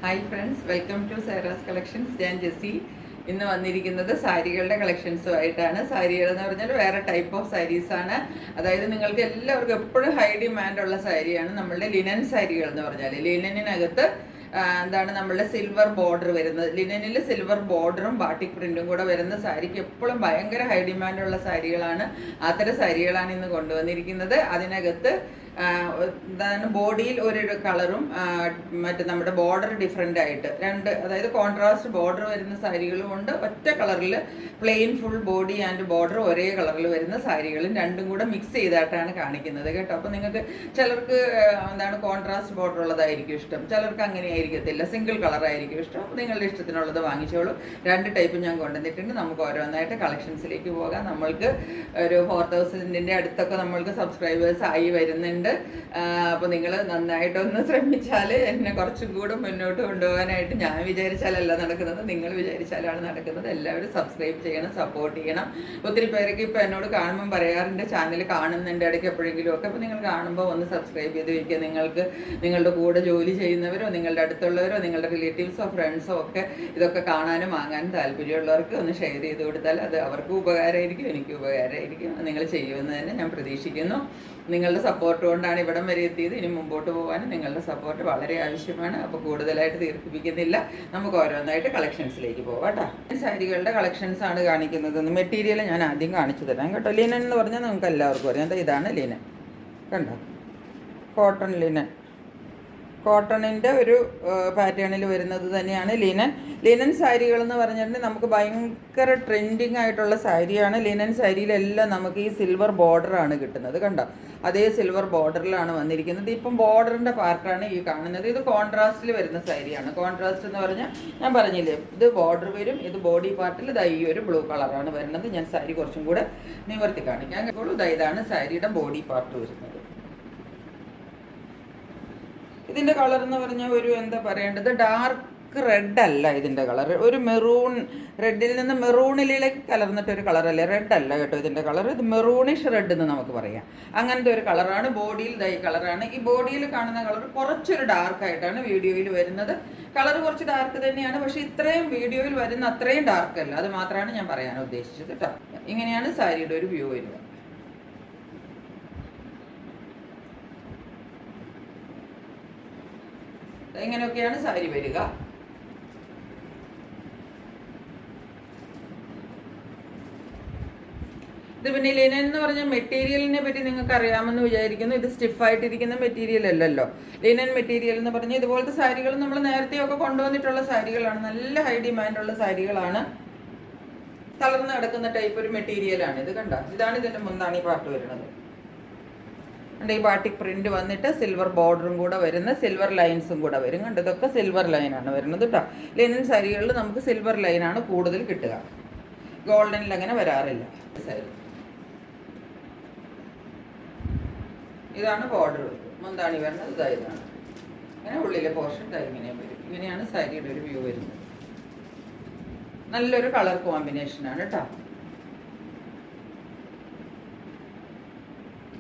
Hi friends, welcome to Saira's collections. ഞാൻ ജെസ്സി. ഇന്ന് വന്നിരിക്കുന്നത് സാരികളുടെ കളക്ഷൻസുമായിട്ടാണ്. സാരികൾ എന്ന് പറഞ്ഞാൽ വേറെ ടൈപ്പ് ഓഫ് സാരീസാണ്. അതായത് നിങ്ങൾക്ക് എല്ലാവർക്കും എപ്പോഴും ഹൈ ഡിമാൻഡുള്ള സാരിയാണ് നമ്മളുടെ ലിനൻ സാരികൾ എന്ന് പറഞ്ഞാൽ. ലിനനിനകത്ത് എന്താണ് നമ്മളുടെ സിൽവർ ബോർഡർ വരുന്നത്. ലിനനിൽ സിൽവർ ബോർഡറും ബാട്ടിക് പ്രിന്റും കൂടെ വരുന്ന സാരിക്ക് എപ്പോഴും ഭയങ്കര ഹൈ ഡിമാൻഡുള്ള സാരികളാണ്. അത്തരം സാരികളാണ് ഇന്ന് കൊണ്ടുവന്നിരിക്കുന്നത്. അതിനകത്ത് എന്താണ് ബോഡിയിൽ ഒരു കളറും മറ്റേ നമ്മുടെ ബോർഡർ ഡിഫറെൻ്റ് ആയിട്ട് അതായത് കോൺട്രാസ്റ്റ് ബോർഡർ വരുന്ന സാരികളും ഉണ്ട്. ഒറ്റ കളറിൽ plain full body and border ഒരേ കളറിൽ വരുന്ന സാരികളും രണ്ടും കൂടെ മിക്സ് ചെയ്തിട്ടാണ് കാണിക്കുന്നത് കേട്ടോ. അപ്പോൾ നിങ്ങൾക്ക് ചിലർക്ക് എന്താണ് കോൺട്രാസ്റ്റ് ബോർഡർ ഉള്ളതായിരിക്കും ഇഷ്ടം, ചിലർക്ക് അങ്ങനെ ആയിരിക്കത്തില്ല, സിംഗിൾ കളറായിരിക്കും ഇഷ്ടം. അപ്പോൾ നിങ്ങളുടെ ഇഷ്ടത്തിനുള്ളത് വാങ്ങിച്ചോളൂ. രണ്ട് ടൈപ്പ് ഞാൻ കൊണ്ടുവന്നിട്ടുണ്ട്. നമുക്ക് ഓരോന്നായിട്ട് കളക്ഷൻസിലേക്ക് പോകാം. നമ്മൾക്ക് ഒരു 4000 അടുത്തൊക്കെ നമ്മൾക്ക് സബ്സ്ക്രൈബേഴ്സ് ആയി വരുന്നുണ്ട്. അപ്പോൾ നിങ്ങൾ നന്നായിട്ടൊന്ന് ശ്രമിച്ചാൽ എന്നെ കുറച്ചും കൂടെ മുന്നോട്ട് കൊണ്ടുപോകാനായിട്ട് ഞാൻ വിചാരിച്ചാലല്ല നടക്കുന്നത്, നിങ്ങൾ വിചാരിച്ചാലാണ് നടക്കുന്നത്. എല്ലാവരും സബ്സ്ക്രൈബ് ചെയ്യണം, സപ്പോർട്ട് ചെയ്യണം. ഒത്തിരി പേരൊക്കെ ഇപ്പോൾ എന്നോട് കാണുമ്പം പറയാറുണ്ട് ചാനൽ കാണുന്നുണ്ട് ഇടയ്ക്ക് എപ്പോഴെങ്കിലും ഒക്കെ. അപ്പോൾ നിങ്ങൾ കാണുമ്പോൾ ഒന്ന് സബ്സ്ക്രൈബ് ചെയ്ത് വയ്ക്കുക. നിങ്ങൾക്ക് നിങ്ങളുടെ കൂടെ ജോലി ചെയ്യുന്നവരോ നിങ്ങളുടെ അടുത്തുള്ളവരോ നിങ്ങളുടെ റിലേറ്റീവ്സോ ഫ്രണ്ട്സോ ഒക്കെ ഇതൊക്കെ കാണാനും വാങ്ങാനും താല്പര്യമുള്ളവർക്ക് ഒന്ന് ഷെയർ ചെയ്ത് കൊടുത്താൽ അത് അവർക്കും ഉപകാരമായിരിക്കും, എനിക്കും ഉപകാരമായിരിക്കും. നിങ്ങൾ ചെയ്യുമെന്ന് തന്നെ ഞാൻ പ്രതീക്ഷിക്കുന്നു. നിങ്ങളുടെ സപ്പോർട്ട് കൊണ്ടാണ് ഇവിടം വരെ എത്തിയത്. ഇനി മുമ്പോട്ട് പോകാനും നിങ്ങളുടെ സപ്പോർട്ട് വളരെ ആവശ്യമാണ്. അപ്പോൾ കൂടുതലായിട്ട് ദീർഘിപ്പിക്കുന്നില്ല, നമുക്ക് ഓരോന്നായിട്ട് കളക്ഷൻസിലേക്ക് പോകാം കേട്ടോ. സാരികളുടെ കളക്ഷൻസ് ആണ് കാണിക്കുന്നത്. മെറ്റീരിയൽ ഞാൻ ആദ്യം കാണിച്ചു തരാം കേട്ടോ. ലിനൻ എന്ന് പറഞ്ഞാൽ നമുക്ക് എല്ലാവർക്കും അറിയാം. ഇതാണ് ലിനൻ, കണ്ടോ, കോട്ടൺ ലിനൻ. കോട്ടണിൻ്റെ ഒരു പാറ്റേണിൽ വരുന്നത് തന്നെയാണ് ലിനൻ. ലിനൻ സാരികൾ എന്ന് പറഞ്ഞിട്ടുണ്ടെങ്കിൽ നമുക്ക് ഭയങ്കര ട്രെൻഡിങ് ആയിട്ടുള്ള സാരിയാണ്. ലിനൻ സാരിയിലെല്ലാം നമുക്ക് ഈ സിൽവർ ബോർഡറാണ് കിട്ടുന്നത്, കണ്ടോ. അതേ സിൽവർ ബോർഡറിലാണ് വന്നിരിക്കുന്നത്. ഇപ്പം ബോർഡറിൻ്റെ പാർട്ടാണ് ഈ കാണുന്നത്. ഇത് കോൺട്രാസ്റ്റിൽ വരുന്ന സാരിയാണ്. കോൺട്രാസ്റ്റ് എന്ന് പറഞ്ഞാൽ ഞാൻ പറഞ്ഞില്ലേ, ഇത് ബോർഡർ വരും, ഇത് ബോഡി പാർട്ടിൽ ഇതാ ഈ ഒരു ബ്ലൂ കളറാണ് വരുന്നത്. ഞാൻ സാരി കുറച്ചും കൂടെ നിവർത്തി കാണിക്കാം. ഇതാണ് സാരിയുടെ ബോഡി പാർട്ട് വരുന്നത്. ഇതിൻ്റെ കളർ എന്ന് പറഞ്ഞാൽ ഒരു എന്താ പറയേണ്ടത്, ഡാർക്ക് റെഡ് അല്ല ഇതിൻ്റെ കളർ, ഒരു മെറൂൺ, റെഡിൽ നിന്ന് മെറൂണിലേക്ക് കലർന്നിട്ടൊരു കളറല്ലേ, റെഡ് അല്ല കേട്ടോ ഇതിൻ്റെ കളർ. ഇത് മെറൂണിഷ് റെഡ് എന്ന് നമുക്ക് പറയാം. അങ്ങനത്തെ ഒരു കളറാണ്. ബോഡിയിൽ ഈ കളറാണ്. ഈ ബോഡിയിൽ കാണുന്ന കളർ കുറച്ചൊരു ഡാർക്കായിട്ടാണ് വീഡിയോയിൽ വരുന്നത്. കളർ കുറച്ച് ഡാർക്ക് തന്നെയാണ്, പക്ഷേ ഇത്രയും വീഡിയോയിൽ വരുന്ന അത്രയും ഡാർക്ക് അല്ല. അത് മാത്രമാണ് ഞാൻ പറയാൻ ഉദ്ദേശിച്ചത് കേട്ടോ. ഇങ്ങനെയാണ് സാരിയുടെ ഒരു വ്യൂ വരുന്നത്. ഇങ്ങനെയൊക്കെയാണ് സാരി വരിക. ഇത് പിന്നെ ലിനൻ എന്ന് പറഞ്ഞ മെറ്റീരിയലിനെ പറ്റി നിങ്ങൾക്ക് അറിയാമെന്ന് വിചാരിക്കുന്നു. ഇത് സ്റ്റിഫായിട്ടിരിക്കുന്ന മെറ്റീരിയൽ അല്ലല്ലോ. ലിനൻ മെറ്റീരിയൽ എന്ന് പറഞ്ഞാൽ ഇതുപോലത്തെ സാരികൾ നമ്മൾ നേരത്തെയൊക്കെ കൊണ്ടുവന്നിട്ടുള്ള സാരികളാണ്. നല്ല ഹൈ ഡിമാൻഡുള്ള സാരികളാണ്. തളർന്ന് കിടക്കുന്ന ടൈപ്പ് ഒരു മെറ്റീരിയലാണ് ഇത്, കണ്ടോ. ഇതാണ് ഇതിൻ്റെ മുന്താണി പാർട്ട് വരുന്നത്. ഈ ബാട്ടിക് പ്രിന്റ് വന്നിട്ട് സിൽവർ ബോർഡറും കൂടെ വരുന്ന സിൽവർ ലൈൻസും കൂടെ വരും, കണ്ടോ. ഇതൊക്കെ സിൽവർ ലൈനാണ് വരുന്നത് കേട്ടോ. ലിനൻ സാരികളിൽ നമുക്ക് സിൽവർ ലൈനാണ് കൂടുതൽ കിട്ടുക, ഗോൾഡനിൽ അങ്ങനെ വരാറില്ല. ഇതാണ് ബോർഡർ മുന്താണി വരുന്നത്. ഇതാണ് ഇങ്ങനെ ഉള്ളിലെ പോർഷൻ ഇങ്ങനെ വരും. ഇങ്ങനെയാണ് സാരിയുടെ ഒരു വ്യൂ വരുന്നത്. നല്ലൊരു കളർ കോമ്പിനേഷനാണ് കേട്ടോ.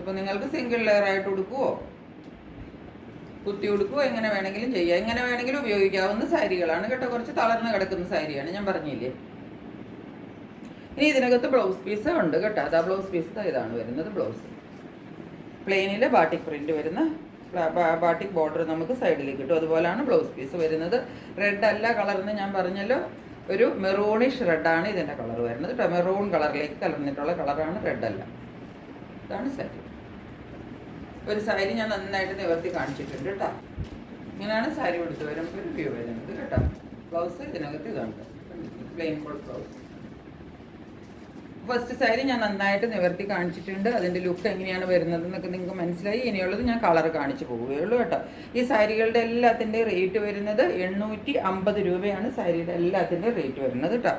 ഇപ്പോൾ നിങ്ങൾക്ക് സിംഗിൾ ലെയർ ആയിട്ട് ഉടുക്കുവോ കുത്തി ഉടുക്കുവോ എങ്ങനെ വേണമെങ്കിലും ചെയ്യാം, എങ്ങനെ വേണമെങ്കിലും ഉപയോഗിക്കാവുന്ന സാരികളാണ് കേട്ടോ. കുറച്ച് തളർന്ന് കിടക്കുന്ന സാരിയാണ്, ഞാൻ പറഞ്ഞില്ലേ. ഇനി ഇതിനകത്ത് ബ്ലൗസ് പീസ് ഉണ്ട് കേട്ടോ. അതാ ബ്ലൗസ് പീസ് ഇതാണ് വരുന്നത്. ബ്ലൗസ് പ്ലെയിനിൽ ബാട്ടിക് പ്രിന്റ് വരുന്ന ബാട്ടിക് ബോർഡർ നമുക്ക് സൈഡിൽ കിട്ടും. അതുപോലെയാണ് ബ്ലൗസ് പീസ് വരുന്നത്. റെഡ് അല്ല കളർന്ന് ഞാൻ പറഞ്ഞല്ലോ, ഒരു മെറൂണിഷ് റെഡാണ് ഇതിൻ്റെ കളർ വരുന്നത് കേട്ടോ. മെറൂൺ കളറിലേക്ക് കലർന്നിട്ടുള്ള കളറാണ്, റെഡ് അല്ല. ഇതാണ് സാരി. ഒരു സാരി ഞാൻ നന്നായിട്ട് നിവർത്തി കാണിച്ചിട്ടുണ്ട് കേട്ടോ. ഇങ്ങനെയാണ് സാരി കൊടുത്ത് വരുമ്പോൾ ഒരു വ്യൂ വരുന്നത് കേട്ടോ. ബ്ലൗസ് ഇതിനകത്ത് ഇതുണ്ട്, പ്ലെയിൻ ബ്ലൗസ്. ഫസ്റ്റ് സാരി ഞാൻ നന്നായിട്ട് നിവർത്തി കാണിച്ചിട്ടുണ്ട്. അതിൻ്റെ ലുക്ക് എങ്ങനെയാണ് വരുന്നത് എന്നൊക്കെ നിങ്ങൾക്ക് മനസ്സിലായി. ഇനിയുള്ളത് ഞാൻ കളർ കാണിച്ച് പോവുകയുള്ളൂ കേട്ടോ. ഈ സാരികളുടെ എല്ലാത്തിൻ്റെ റേറ്റ് വരുന്നത് 850 രൂപയാണ് സാരിയുടെ എല്ലാത്തിൻ്റെ റേറ്റ് വരുന്നത് കേട്ടോ.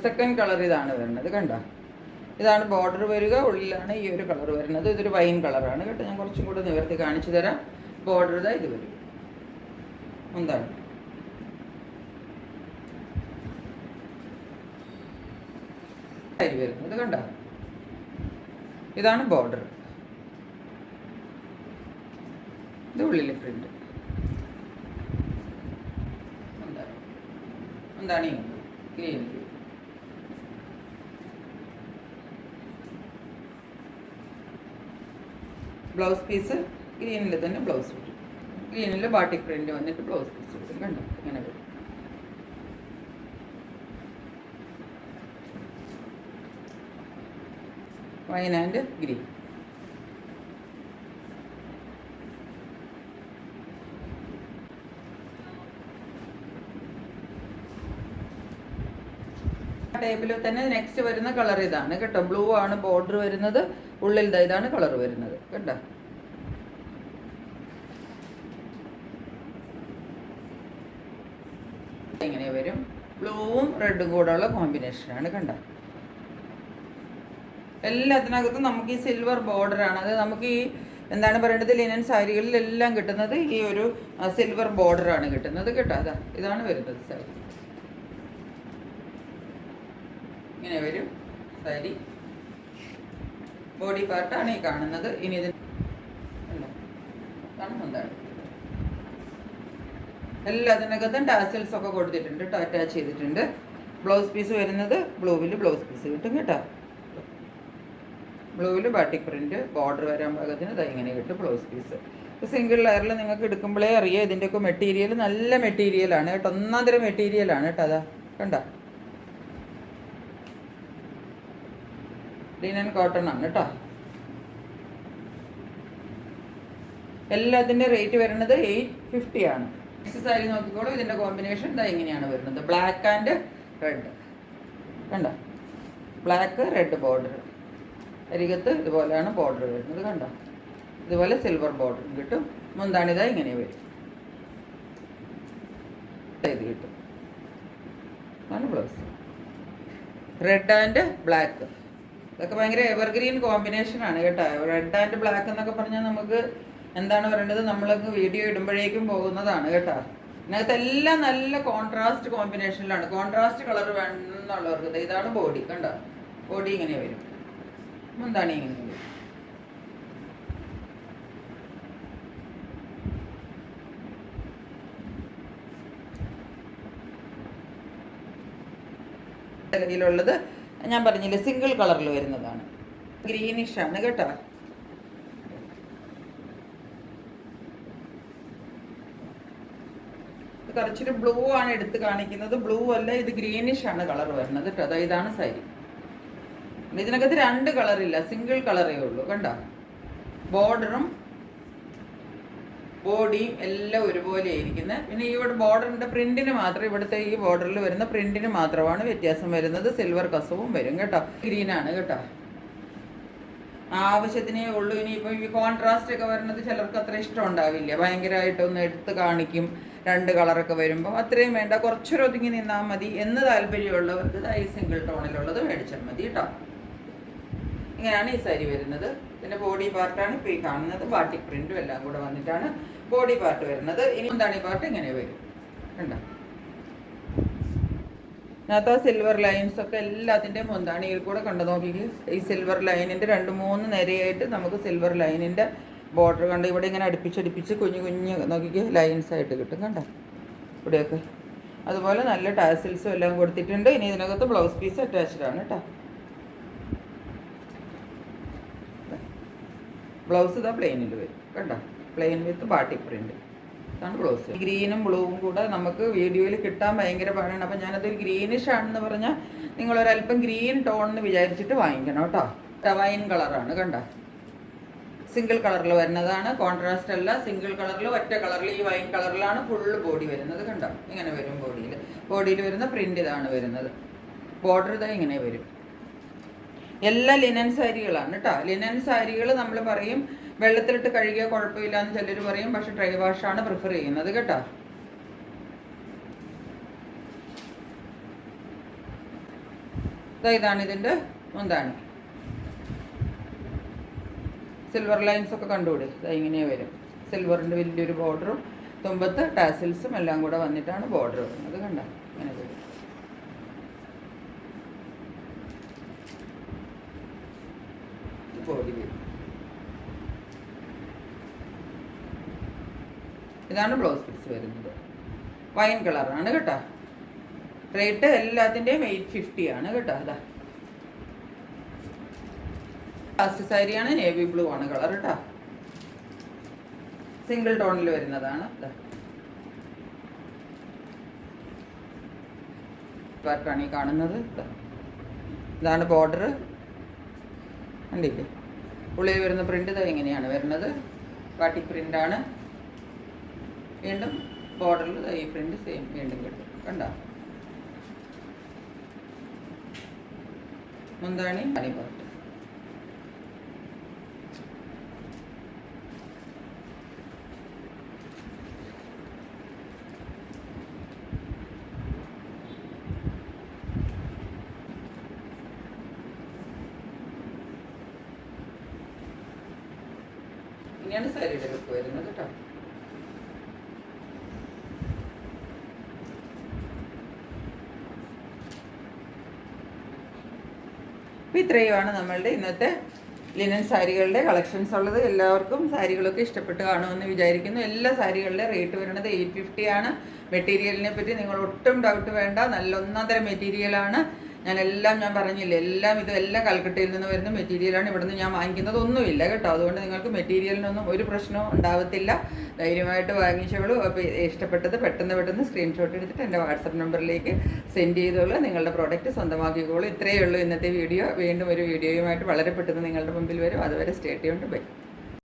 സെക്കൻഡ് കളർ ഇതാണ് വരുന്നത്, കണ്ടോ. ഇതാണ് ബോർഡർ വരിക. ഉള്ളിലാണ് ഈ ഒരു കളർ വരുന്നത്. ഇതൊരു വൈൻ കളറാണ് കേട്ടോ. ഞാൻ കുറച്ചും കൂടെ നിവർത്തി കാണിച്ചു തരാം. ബോർഡർ ഇത് വരും. എന്താണ് സാരി വരുന്നത്, കണ്ടോ. ഇതാണ് ബോർഡർ, ഇത് ഉള്ളിലെ പ്രിന്റ്. എന്താണ് ഗ്രീൻ. ബ്ലൗസ് പീസ് ഗ്രീനിൽ തന്നെ ബ്ലൗസ് വരും. ഗ്രീനിൽ ബാട്ടിക് പ്രിന്റ് വന്നിട്ട് ബ്ലൗസ് പീസ് വരും. കണ്ടോ ഇങ്ങനെ വരും. Wine and green. ടൈപ്പിൽ തന്നെ നെക്സ്റ്റ് വരുന്ന കളർ ഇതാണ് കേട്ടോ. ബ്ലൂ ആണ് ബോർഡർ വരുന്നത്, ഉള്ളിൽ ഇതാണ് കളർ വരുന്നത് കേട്ടോ. ഇങ്ങനെ വരും. ബ്ലൂവും റെഡും കൂടെ ഉള്ള കോമ്പിനേഷനാണ് കണ്ടോ. എല്ലാത്തിനകത്തും നമുക്ക് ഈ സിൽവർ ബോർഡറാണ്. അത് നമുക്ക് ഈ എന്താണ് പറയേണ്ടത്, ലിനൻ സാരികളിലെല്ലാം കിട്ടുന്നത് ഈ ഒരു സിൽവർ ബോർഡറാണ് കിട്ടുന്നത് കേട്ടോ. അതാ ഇതാണ് വരുന്നത് സാരി. ഇങ്ങനെ വരും സാരി. ബോഡി പാർട്ടാണ് ഈ കാണുന്നത്. ഇനി ഇതിന് എന്താണ് എല്ലാത്തിനകത്തും ടാസൽസ് ഒക്കെ കൊടുത്തിട്ടുണ്ട് കേട്ടോ, അറ്റാച്ച് ചെയ്തിട്ടുണ്ട്. ബ്ലൗസ് പീസ് വരുന്നത് ബ്ലൂവിൽ ബ്ലൗസ് പീസ് കിട്ടും കേട്ടോ. ബ്ലൂവിൽ ബാട്ടിക് പ്രിന്റ് ബോർഡർ വരാൻ പാകത്തിന് ഇതാ ഇങ്ങനെ കിട്ടും ബ്ലൗസ് പീസ്. സിംഗിൾ ലെയറിൽ നിങ്ങൾക്ക് എടുക്കുമ്പോഴേ അറിയാം ഇതിൻ്റെയൊക്കെ മെറ്റീരിയൽ നല്ല മെറ്റീരിയലാണ് കേട്ടോ. ഒന്നാം തരം മെറ്റീരിയലാണ് കേട്ടോ. അതാ കണ്ട ലിനൻ കോട്ടൺ ആണ് കേട്ടോ. എല്ലാത്തിൻ്റെ റേറ്റ് വരുന്നത് 850 ആണ്. നെക്സ്റ്റ് സാരി നോക്കിക്കോളൂ. ഇതിൻ്റെ കോമ്പിനേഷൻ ഇതാ ഇങ്ങനെയാണ് വരുന്നത്. ബ്ലാക്ക് ആൻഡ് റെഡ് കണ്ട. Black red border. അരികത്ത് ഇതുപോലെയാണ് ബോർഡർ വരുന്നത് കണ്ട. ഇതുപോലെ സിൽവർ ബോർഡർ കിട്ടും. മുന്താണിതാ ഇങ്ങനെ വരും. ഇത് കിട്ടും. ആണ് ബ്ലൗസ്. റെഡ് ആൻഡ് ബ്ലാക്ക് ഇതൊക്കെ ഭയങ്കര എവർഗ്രീൻ കോമ്പിനേഷനാണ് കേട്ടോ. റെഡ് ആൻഡ് ബ്ലാക്ക് എന്നൊക്കെ പറഞ്ഞാൽ നമുക്ക് എന്താണ് പറയേണ്ടത്, നമ്മളൊക്കെ വീഡിയോ ഇടുമ്പോഴേക്കും പോകുന്നതാണ് കേട്ടോ. ഇതിനകത്ത് എല്ലാം നല്ല കോൺട്രാസ്റ്റ് കോമ്പിനേഷനിലാണ്. കോൺട്രാസ്റ്റ് കളർ വേണമെന്നുള്ളവർക്ക് ഇതാണ് ബോഡി കണ്ടോ. ബോഡി ഇങ്ങനെ വരും. എന്താണ് ഇങ്ങനെ വരും. ഇതിലുള്ളത് ഞാൻ പറഞ്ഞില്ലേ സിംഗിൾ കളറിൽ വരുന്നതാണ്. ഗ്രീനിഷ് ആണ് കേട്ടോ. കുറച്ചൊരു ബ്ലൂ ആണ് എടുത്ത് കാണിക്കുന്നത്. ബ്ലൂ അല്ല, ഇത് ഗ്രീനിഷ് ആണ് കളർ വരുന്നത് കേട്ടോ. അതായത് ഇതാണ് സാരി. ഇതിനകത്ത് 2 കളറില്ല, സിംഗിൾ കളറേ ഉള്ളൂ കണ്ടോ. ബോർഡറും ബോഡിയും എല്ലാം ഒരുപോലെ ഇരിക്കുന്നത്. പിന്നെ ഇവിടെ ബോർഡറിൻ്റെ പ്രിന്റിന് മാത്രം, ഇവിടുത്തെ ഈ ബോർഡറിൽ വരുന്ന പ്രിന്റിന് മാത്രമാണ് വ്യത്യാസം വരുന്നത്. സിൽവർ കസവും വരും കേട്ടോ. ഗ്രീനാണ് കേട്ടോ. ആവശ്യത്തിനേ ഉള്ളൂ. ഇനിയിപ്പോൾ ഈ കോൺട്രാസ്റ്റ് ഒക്കെ വരുന്നത് ചിലർക്ക് അത്ര ഇഷ്ടം ഉണ്ടാവില്ല. ഭയങ്കരമായിട്ടൊന്ന് എടുത്ത് കാണിക്കും 2 കളറൊക്കെ വരുമ്പോൾ. അത്രയും വേണ്ട, കുറച്ചൊരു ഒതുങ്ങി നിന്നാൽ മതി എന്ന് താല്പര്യമുള്ളവർക്ക് ഈ സിംഗിൾ ടോണിലുള്ളത് മേടിച്ചാൽ മതി കേട്ടോ. ഇങ്ങനെയാണ് ഈ സാരി വരുന്നത്. ഇതിൻ്റെ ബോഡി പാർട്ടാണ് ഇപ്പോൾ ഈ കാണുന്നത്. ബാട്ടിക് പ്രിന്റും എല്ലാം കൂടെ വന്നിട്ടാണ് ബോഡി പാർട്ട് വരുന്നത്. ഇനി മുന്താണി പാർട്ട് ഇങ്ങനെ വരും കണ്ടോ. അതിനകത്ത് ആ സിൽവർ ലൈൻസ് ഒക്കെ എല്ലാത്തിൻ്റെയും മുന്താണിയിൽ കൂടെ കണ്ടു നോക്കിക്ക്. ഈ സിൽവർ ലൈനിൻ്റെ 2-3 നിരയായിട്ട് നമുക്ക് സിൽവർ ലൈനിൻ്റെ ബോർഡർ കണ്ട് ഇവിടെ ഇങ്ങനെ അടുപ്പിച്ചടുപ്പിച്ച് കുഞ്ഞു കുഞ്ഞ് നോക്കിക്ക് ലൈൻസ് ആയിട്ട് കിട്ടും കണ്ടോ ഇവിടെയൊക്കെ. അതുപോലെ നല്ല ടാസിൽസും എല്ലാം കൊടുത്തിട്ടുണ്ട്. ഇനി ഇതിനകത്ത് ബ്ലൗസ് പീസ് അറ്റാച്ച്ഡ് ആണ് കേട്ടോ. ബ്ലൗസ് ഇതാ പ്ലെയിനിൽ വരും കണ്ടോ. Plane with batik print. ഇതാണ് ബ്ലൗസ്. ഗ്രീനും ബ്ലൂവും കൂടെ നമുക്ക് വീഡിയോയിൽ കിട്ടാൻ ഭയങ്കര പാടാണ്. അപ്പം ഞാനതൊരു ഗ്രീനിഷ് ആണെന്ന് പറഞ്ഞാൽ നിങ്ങളൊരല്പം ഗ്രീൻ ടോൺ എന്ന് വിചാരിച്ചിട്ട് വാങ്ങിക്കണം കേട്ടോ. വൈൻ കളറാണ് കണ്ടോ. സിംഗിൾ കളറിൽ വരുന്നതാണ്. കോൺട്രാസ്റ്റ് അല്ല, സിംഗിൾ കളറിൽ ഒറ്റ കളറിൽ ഈ വൈൻ കളറിലാണ് ഫുള്ള് ബോഡി വരുന്നത് കണ്ടോ. ഇങ്ങനെ വരും ബോഡിയിൽ വരുന്ന പ്രിന്റ് ഇതാണ് വരുന്നത്. ബോർഡർ ഇതാ ഇങ്ങനെ വരും. എല്ലാ ലിനൻ സാരികളാണ് കേട്ടോ. ലിനൻ സാരികൾ നമ്മൾ പറയും വെള്ളത്തിലിട്ട് കഴുകിയാൽ കുഴപ്പമില്ല എന്ന് ചിലർ പറയും. പക്ഷെ ഡ്രൈ വാഷാണ് പ്രിഫർ ചെയ്യുന്നത് കേട്ടോ. ഇതാണ് ഇതിൻ്റെ മുന്താണി. സിൽവർ ലൈൻസ് ഒക്കെ കണ്ടുകൂടെ. ഇങ്ങനെ വരും. സിൽവറിൻ്റെ വലിയൊരു ബോർഡറും തുമ്പത്ത് ടാസിൽസും എല്ലാം കൂടെ വന്നിട്ടാണ് ബോർഡർ വരുന്നത് കണ്ടോ. ഇങ്ങനെ വരും. ബോഡി വരും. ഇതാണ് ബ്ലൗസ് പീസ് വരുന്നത്. വൈൻ കളറാണ് കേട്ടോ. റേറ്റ് എല്ലാത്തിൻ്റെയും 850 ആണ് കേട്ടോ. അതാ ലാസ്റ്റ് സാരിയാണ്, നേവി ബ്ലൂ ആണ് കളർ കേട്ടോ. സിംഗിൾ ടോണിൽ വരുന്നതാണ്. വർക്കാണ് ഈ കാണുന്നത്. ഇതാണ് ബോർഡർ കണ്ടില്ലേ. ഉള്ളിൽ വരുന്ന പ്രിൻ്റ് ഇതാ ഇങ്ങനെയാണ് വരുന്നത്. ബാട്ടിക് പ്രിൻ്റാണ്. വീണ്ടും ബോർഡറിൽ ഈ പ്രിൻ്റ് സെയിം വീണ്ടും കിട്ടും കണ്ടോ. മുന്താണി പണി പാട്ട്. ഇങ്ങനെയാണ് സാരിയുടെ ലുക്ക് വരുന്നത് കേട്ടോ. അപ്പോൾ ഇത്രയുമാണ് നമ്മളുടെ ഇന്നത്തെ ലിനൻ സാരികളുടെ കളക്ഷൻസ് ഉള്ളത്. എല്ലാവർക്കും സാരികളൊക്കെ ഇഷ്ടപ്പെട്ട് കാണുമെന്ന് വിചാരിക്കുന്നു. എല്ലാ സാരികളുടെ റേറ്റ് വരുന്നത് 850 ആണ്. മെറ്റീരിയലിനെ പറ്റി നിങ്ങൾ ഒട്ടും ഡൗട്ട് വേണ്ട. നല്ല ഒന്നാന്തരം മെറ്റീരിയലാണ്. ഞാൻ പറഞ്ഞില്ലേ, ഇതെല്ലാം കൽക്കട്ടയിൽ നിന്ന് വരുന്ന മെറ്റീരിയലാണ്. ഇവിടുന്ന് ഞാൻ വാങ്ങിക്കുന്നതൊന്നുമില്ല കേട്ടോ. അതുകൊണ്ട് നിങ്ങൾക്ക് മെറ്റീരിയലിനൊന്നും ഒരു പ്രശ്നവും ഉണ്ടാവത്തില്ല. ധൈര്യമായിട്ട് വാങ്ങിച്ചോളൂ. അപ്പോൾ ഇഷ്ടപ്പെട്ടത് പെട്ടെന്ന് സ്ക്രീൻഷോട്ട് എടുത്തിട്ട് എൻ്റെ വാട്സപ്പ് നമ്പറിലേക്ക് സെൻഡ് ചെയ്തോളൂ. നിങ്ങളുടെ പ്രോഡക്റ്റ് സ്വന്തമാക്കിക്കോളൂ. ഇത്രയേ ഉള്ളൂ ഇന്നത്തെ വീഡിയോ. വീണ്ടും ഒരു വീഡിയോയുമായിട്ട് വളരെ പെട്ടെന്ന് നിങ്ങളുടെ മുമ്പിൽ വരും. അതുവരെ സ്റ്റേ ട്യൂൺഡ്. ബൈ.